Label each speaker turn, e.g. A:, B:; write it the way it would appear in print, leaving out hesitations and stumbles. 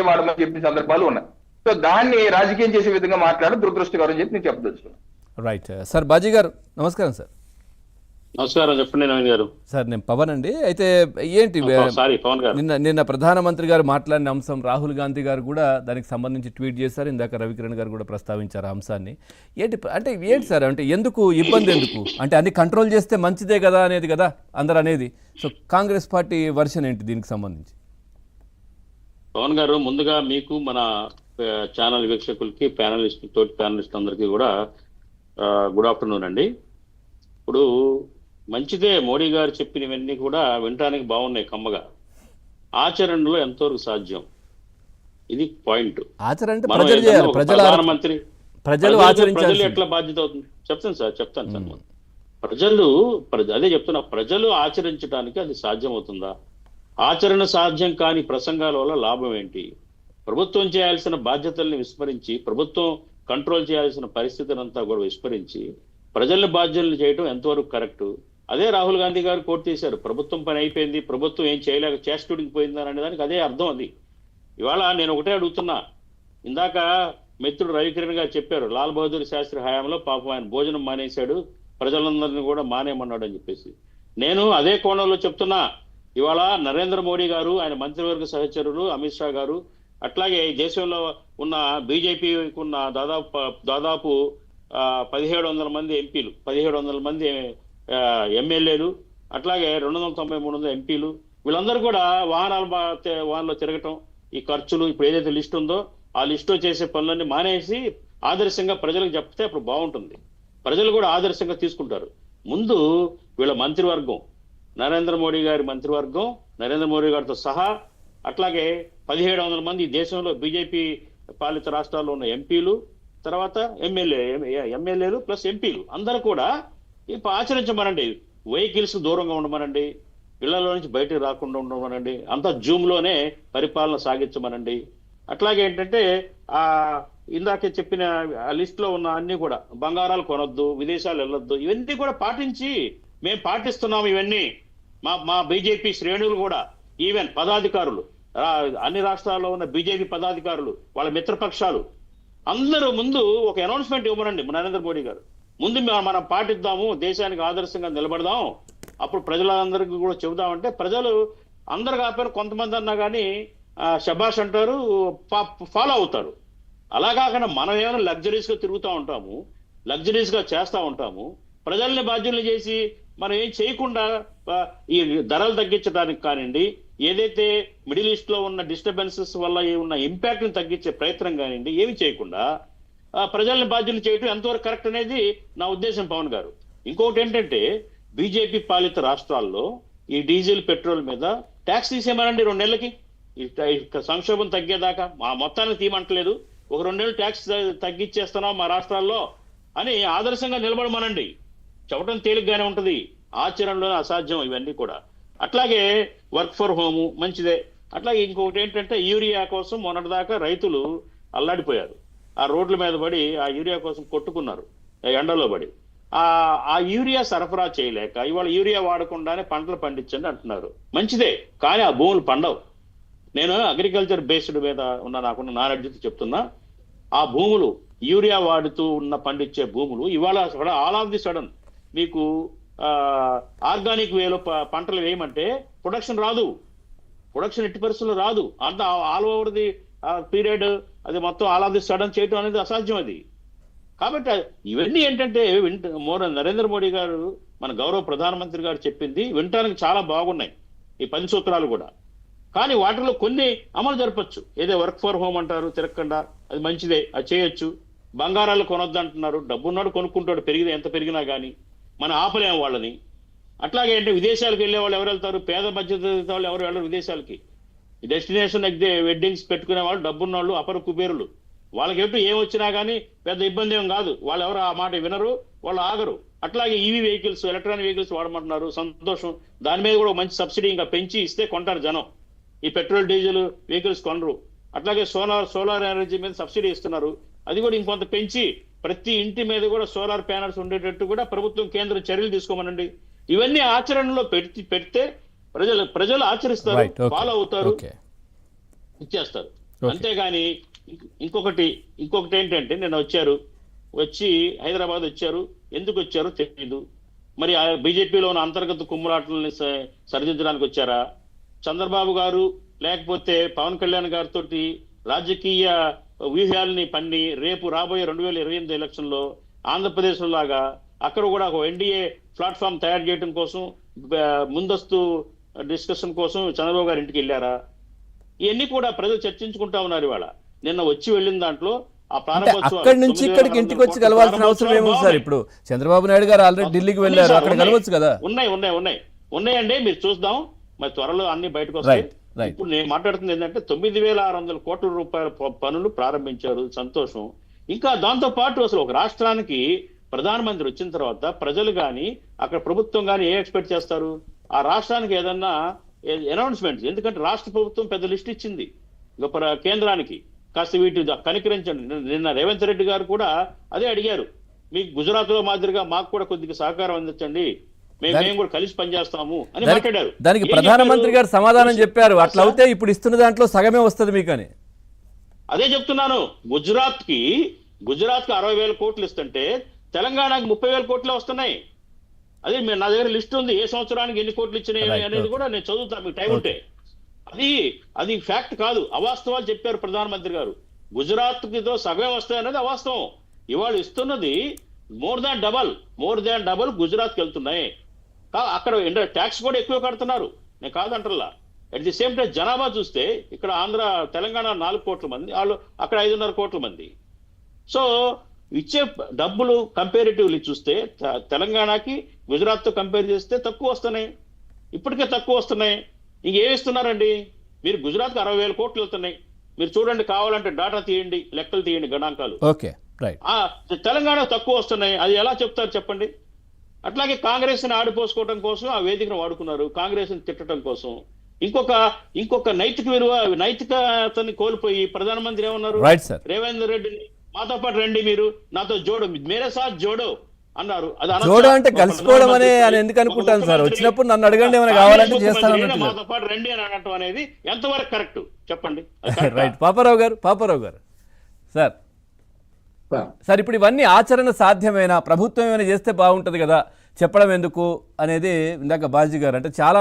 A: వాడమని చెప్పిన సందర్భాలు ఉన్నాయి. సో దాన్ని రాజకీయం చేసే విధంగా మాట్లాడడం దురదృష్టకరం అని చెప్పి నేను చెప్పదలుచుకున్నాను.
B: Right sir. బాజీ గారు నమస్కారం సార్.
C: నమస్కారం, చెప్పండి నవీన్ గారు.
B: సార్ నేను పవన్ అండి. అయితే ఏంటి
C: పవన్ గారు,
B: నిన్న ప్రధానమంత్రి గారు మాట్లాడిన అంశం రాహుల్ గాంధీ గారు కూడా దానికి సంబంధించి ట్వీట్ చేశారు. ఇందాక రవికిరణ్ గారు కూడా ప్రస్తావించారు ఆ అంశాన్ని. ఏంటి సార్ అంటే ఎందుకు ఇబ్బంది, ఎందుకు అంటే అన్ని కంట్రోల్ చేస్తే మంచిదే కదా అనేది కదా అందరు అనేది. సో కాంగ్రెస్ పార్టీ వర్షన్ ఏంటి దీనికి సంబంధించి?
C: పవన్ గారు, ముందుగా మీకు మన ఛానల్ వీక్షకులకి తోటి ప్యానలిస్ట్ అందరికీ కూడా గుడ్ ఆఫ్టర్నూన్ అండి. ఇప్పుడు మంచిదే, మోడీ గారు చెప్పినవన్నీ కూడా వినటానికి బాగున్నాయి కమ్మగా. ఆచరణలో ఎంతవరకు సాధ్యం, ఇది పాయింట్. ప్రధానమంత్రి ప్రజలు ఎట్లా బాధ్యత అవుతుంది చెప్తాను సార్. అదే చెప్తున్నా, ప్రజలు ఆచరించడానికి అది సాధ్యం అవుతుందా? ఆచరణ సాధ్యం కాని ప్రసంగాల వల్ల లాభం ఏంటి? ప్రభుత్వం చేయాల్సిన బాధ్యతల్ని విస్మరించి, ప్రభుత్వం కంట్రోల్ చేయాల్సిన పరిస్థితిని అంతా కూడా విస్మరించి ప్రజల్ని బాధ్యతలు చేయడం ఎంతవరకు కరెక్ట్? అదే రాహుల్ గాంధీ గారు కోట్ చేశారు, ప్రభుత్వం పని అయిపోయింది, ప్రభుత్వం ఏం చేయలేక చేస్తుడికి పోయిందని అనే దానికి అదే అర్థం. అది ఇవాళ నేను ఒకటే అడుగుతున్నా, ఇందాక మిత్రుడు రవికిరణ్ గారు చెప్పారు, లాల్ బహదూర్ శాస్త్రి హయాంలో పాపం ఆయన భోజనం మానేశాడు, ప్రజలందరినీ కూడా మానేయమన్నాడు అని చెప్పేసి. నేను అదే కోణంలో చెప్తున్నా, ఇవాళ నరేంద్ర మోడీ గారు, ఆయన మంత్రివర్గ సహచరులు అమిత్ షా గారు, అట్లాగే ఈ దేశంలో ఉన్న బీజేపీకి ఉన్న దాదాపు 1700 మంది ఎంపీలు, 1700 మంది ఎమ్మెల్యేలు, అట్లాగే 290-300 ఎంపీలు, వీళ్ళందరూ కూడా వాహనాల్లో తిరగటం, ఈ ఖర్చులు, ఇప్పుడు ఏదైతే లిస్ట్ ఉందో ఆ లిస్టులో చేసే పనులన్నీ మానేసి ఆదర్శంగా ప్రజలకు చెప్తే అప్పుడు బాగుంటుంది. ప్రజలు కూడా ఆదర్శంగా తీసుకుంటారు. ముందు వీళ్ళ మంత్రివర్గం, నరేంద్ర మోడీ గారి మంత్రివర్గం, నరేంద్ర మోడీ గారితో సహా అట్లాగే 1700 మంది దేశంలో బీజేపీ పాలిత రాష్ట్రాల్లో ఉన్న ఎంపీలు, తర్వాత ఎమ్మెల్యేలు ప్లస్ ఎంపీలు అందరూ కూడా ఇప్పుడు ఆచరించమనండి. వెహికల్స్ దూరంగా ఉండమనండి, ఇళ్లలో నుంచి బయటకు రాకుండా ఉండమనండి, అంతా జూమ్లోనే పరిపాలన సాగించమనండి. అట్లాగే ఏంటంటే ఇందాకే చెప్పిన ఆ లిస్ట్ లో ఉన్న అన్ని కూడా, బంగారాలు కొనొద్దు, విదేశాలు వెళ్ళొద్దు, ఇవన్నీ కూడా పాటించి మేము పాటిస్తున్నాం. ఇవన్నీ మా బీజేపీ శ్రేణులు కూడా, ఈవెన్ పదాధికారులు, అన్ని రాష్ట్రాల్లో ఉన్న బీజేపీ పదాధికారులు, వాళ్ళ మిత్రపక్షాలు అందరూ ముందు ఒక అనౌన్స్మెంట్ ఇవ్వమనండి. నరేంద్ర మోడీ గారు ముందు మనం పాటిద్దాము, దేశానికి ఆదర్శంగా నిలబడదాం, అప్పుడు ప్రజలందరికీ కూడా చెబుదామంటే ప్రజలు అందరు కాకపోయినా కొంతమంది అన్నా కానీ శబాష్ అంటారు, ఫాలో అవుతారు. అలా కాకుండా మనం ఏమైనా లగ్జరీస్ గా తిరుగుతూ ఉంటాము, లగ్జరీస్ గా చేస్తూ ఉంటాము, ప్రజల్ని బాధ్యుల్ని చేసి మనం ఏం చేయకుండా ఈ ధరలు తగ్గించడానికి కానివ్వండి, ఏదైతే మిడిల్ ఈస్ట్ లో ఉన్న డిస్టర్బెన్సెస్ వల్ల ఉన్న ఇంపాక్ట్ ని తగ్గించే ప్రయత్నం కానివ్వండి, ఏమి చేయకుండా ప్రజల్ని బాధ్యులు చేయటం ఎంతవరకు కరెక్ట్ అనేది నా ఉద్దేశం పవన్ గారు. ఇంకొకటి ఏంటంటే, బీజేపీ పాలిత రాష్ట్రాల్లో ఈ డీజిల్ పెట్రోల్ మీద ట్యాక్స్ తీసేయమనండి 2 నెలలకి, సంక్షోభం తగ్గేదాకా. మా మొత్తానికి తీయమంటలేదు, ఒక 2 నెలలు ట్యాక్స్ తగ్గించేస్తున్నాం మా రాష్ట్రాల్లో అని ఆదర్శంగా నిలబడమనండి. చెప్పడం తేలిగ్గానే ఉంటది, ఆచరణలో అసాధ్యం ఇవన్నీ కూడా. అట్లాగే వర్క్ ఫర్ హోము మంచిదే. అట్లాగే ఇంకొకటి ఏంటంటే, యూరియా కోసం మొన్నటిదాకా రైతులు అల్లాడిపోయారు, ఆ రోడ్ల మీద పడి ఆ యూరియా కోసం కొట్టుకున్నారు ఎండలో పడి. ఆ యూరియా సరఫరా చేయలేక ఇవాళ యూరియా వాడకుండానే పంటలు పండించండి అంటున్నారు. మంచిదే, కానీ ఆ భూములు పండవు. నేను అగ్రికల్చర్ బేస్డ్ మీద నాకున్న నాలెడ్జ్ చెప్తున్నా, ఆ భూములు యూరియా వాడుతూ పండించే భూములు ఇవాళ ఆల్ ఆఫ్ ది సడన్ మీకు ఆర్గానిక్ వేలో పంటలు వేయమంటే ప్రొడక్షన్ రాదు, ప్రొడక్షన్ ఎట్టి పరిస్థితుల్లో రాదు. అంత ఆల్ ఓవర్ ది పీరియడ్ అది మొత్తం ఆల్ ఆఫ్ ది సడన్ చేయటం అనేది అసాధ్యం అది. కాబట్టి ఇవన్నీ ఏంటంటే నరేంద్ర మోడీ గారు, మన గౌరవ ప్రధానమంత్రి గారు చెప్పింది వినటానికి చాలా బాగున్నాయి ఈ 10 సూత్రాలు కూడా. కానీ వాటిలో కొన్ని అమలు జరపచ్చు. ఏదో వర్క్ ఫర్ హోమ్ అంటారు తిరగకుండా, అది మంచిదే, అది చేయొచ్చు. బంగారాలు కొనొద్దు అంటున్నారు, డబ్బున్నాడు కొనుక్కుంటాడు, ఎంత పెరిగినా కానీ మనం ఆపలేము వాళ్ళని. అట్లాగే అంటే విదేశాలకు వెళ్ళే వాళ్ళు ఎవరు వెళ్తారు? పేద మధ్యత వాళ్ళు ఎవరు వెళ్ళరు విదేశాలకి. డెస్టినేషన్ వెడ్డింగ్స్ పెట్టుకునే వాళ్ళు డబ్బున్న వాళ్ళు, అపర కుబేరులు, వాళ్ళకి ఎప్పుడు ఏమొచ్చినా కానీ పెద్ద ఇబ్బంది ఏం కాదు, వాళ్ళు ఎవరు ఆ మాట వినరు, వాళ్ళు ఆగరు. అట్లాగే ఈవీ వెహికల్స్, ఎలక్ట్రానిక్ వెహికల్స్ వాడమంటున్నారు, సంతోషం. దాని మీద కూడా మంచి సబ్సిడీ ఇంకా పెంచి ఇస్తే కొంటారు జనం. ఈ పెట్రోల్ డీజిల్ వెహికల్స్ కొనరు. అట్లాగే సోలార్ ఎనర్జీ మీద సబ్సిడీ ఇస్తున్నారు, అది కూడా ఇంకొంత పెంచి ప్రతి ఇంటి మీద కూడా సోలార్ ప్యానల్స్ ఉండేటట్టు కూడా ప్రభుత్వం కేంద్రం చర్యలు తీసుకోమనండి. ఇవన్నీ ఆచరణలో పెడితే ప్రజలు ఆచరిస్తారు, ఫాలో అవుతారు, ఇచ్చేస్తారు. అంతేగాని ఇంకొకటి ఏంటంటే నిన్న వచ్చి హైదరాబాద్ వచ్చారు, ఎందుకు వచ్చారో తెలియదు. మరి ఆ బీజేపీలో ఉన్న అంతర్గత కుమ్ములాటలని సరిదిద్దడానికి వచ్చారా, చంద్రబాబు గారు లేకపోతే పవన్ కళ్యాణ్ గారితో రాజకీయ వ్యూహాలని పన్ని రేపు రాబోయే 2028 ఎలక్షన్ లో ఆంధ్రప్రదేశ్ లాగా అక్కడ కూడా ఒక ఎన్డీఏ ప్లాట్ఫామ్ తయారు చేయడం కోసం ముందస్తు డిస్కషన్ కోసం చంద్రబాబు గారి ఇంటికి వెళ్ళారా? ఇవన్నీ కూడా ప్రజలు చర్చించుకుంటా ఉన్నారు. ఇవాళ నిన్న వచ్చి వెళ్ళిన దాంట్లో ఆ
B: అక్కడి నుంచి ఇక్కడికి ఇంటికి వచ్చి కలవాల్సిన అవసరం ఏముంది సార్? ఇప్పుడు చంద్రబాబు నాయుడు గారు ఆల్రెడీ ఢిల్లీకి వెళ్ళారు, అక్కడ కలవచ్చు కదా.
C: ఉన్నాయండి, మీరు చూద్దాం, మరి త్వరలో అన్ని బయటకు వస్తాయి. ఇప్పుడు నేను మాట్లాడుతుంది ఏంటంటే 9,600 కోట్ల రూపాయల పనులు ప్రారంభించారు, సంతోషం. ఇంకా దాంతో పాటు అసలు ఒక రాష్ట్రానికి ప్రధానమంత్రి వచ్చిన తర్వాత ప్రజలు గాని అక్కడ ప్రభుత్వం గాని ఏ ఎక్స్పెక్ట్ చేస్తారు? ఆ రాష్ట్రానికి ఏదన్నా అనౌన్స్మెంట్స్, ఎందుకంటే రాష్ట్ర ప్రభుత్వం పెద్ద లిస్ట్ ఇచ్చింది కేంద్రానికి, కాస్త వీటి కనికరించండి. నిన్న రేవంత్ రెడ్డి గారు కూడా అదే అడిగారు, మీకు గుజరాత్ లో మాదిరిగా మాకు కూడా కొద్దిగా సహకారం అందించండి, మేము కూడా కలిసి పనిచేస్తాము అని మాట్లాడారు.
B: దానికి ప్రధానమంత్రి గారు సమాధానం చెప్పారు, అట్లా అయితే ఇప్పుడు ఇస్తున్న దాంట్లో సగమే వస్తుంది మీకు అని.
C: అదే చెప్తున్నాను, గుజరాత్ కి 60,000 కోట్లు ఇస్తుంటే తెలంగాణకి 30,000 కోట్లే వస్తున్నాయి. అదే నా దగ్గర లిస్ట్ ఉంది, ఏ సంవత్సరానికి ఎన్ని కోట్లు ఇచ్చినాయి అనేది కూడా నేను చదువుతాను మీకు టైం ఉంటే. అది ఫ్యాక్ట్ కాదు, అవాస్తవాలు చెప్పారు ప్రధానమంత్రి గారు. గుజరాత్ కితో సగం వస్తాయి అనేది అవాస్తవం. ఇవాళ ఇస్తున్నది మోర్ దాన్ డబల్ గుజరాత్ కి వెళ్తున్నాయి. అక్కడ ట్యాక్స్ కూడా ఎక్కువ కడుతున్నారు, నేను కాదంటల్లా. అట్ ది సేమ్ టైం జనాభా చూస్తే ఇక్కడ తెలంగాణ 4 కోట్ల మంది, వాళ్ళు అక్కడ 5.5 కోట్ల మంది. సో ఇచ్చే డబ్బులు కంపారిటివ్లీ చూస్తే తెలంగాణకి గుజరాత్ తో కంపేర్ చేస్తే తక్కువ వస్తున్నాయి, ఇప్పటికే తక్కువ వస్తున్నాయి. ఇంకేమి ఇస్తున్నారండి? మీరు గుజరాత్ కి 60,000 కోట్లు వెళ్తున్నాయి, మీరు చూడండి, కావాలంటే డాటా తీయండి, లెక్కలు తీయండి, గణాంకాలు. తెలంగాణ తక్కువ వస్తున్నాయి, అది ఎలా చెప్తారు చెప్పండి? అట్లాగే కాంగ్రెస్ ని ఆడిపోసుకోవడం కోసం ఆ వేదికను వాడుకున్నారు, కాంగ్రెస్ ని తిట్టడం కోసం. ఇంకొక నైతికతని కోల్పోయి ప్రధానమంత్రి ఏమన్నారు, రేవంత్ రెడ్డిని మాతో పాటు రండి, మీరు నాతో మేరే సాత్ జోడో అన్నారు.
B: జోడో అంటే కలుసుకోవడం అని ఎందుకు అనుకుంటాను సార్? వచ్చినప్పుడు నన్ను అడగండి, ఏమైనా కావాలంటే చేస్తాను.
C: మాతో పాటు రండి అని అనటం అనేది ఎంతవరకు కరెక్ట్ చెప్పండి?
B: రైట్, పాపారావు గారు సార్ ఇప్పుడు ఇవన్నీ ఆచరణ సాధ్యమేనా? ప్రభుత్వం ఏమైనా చేస్తే బాగుంటది కదా, చెప్పడం ఎందుకు అనేది ఇందాక బాజీ గారు అంటే చాలా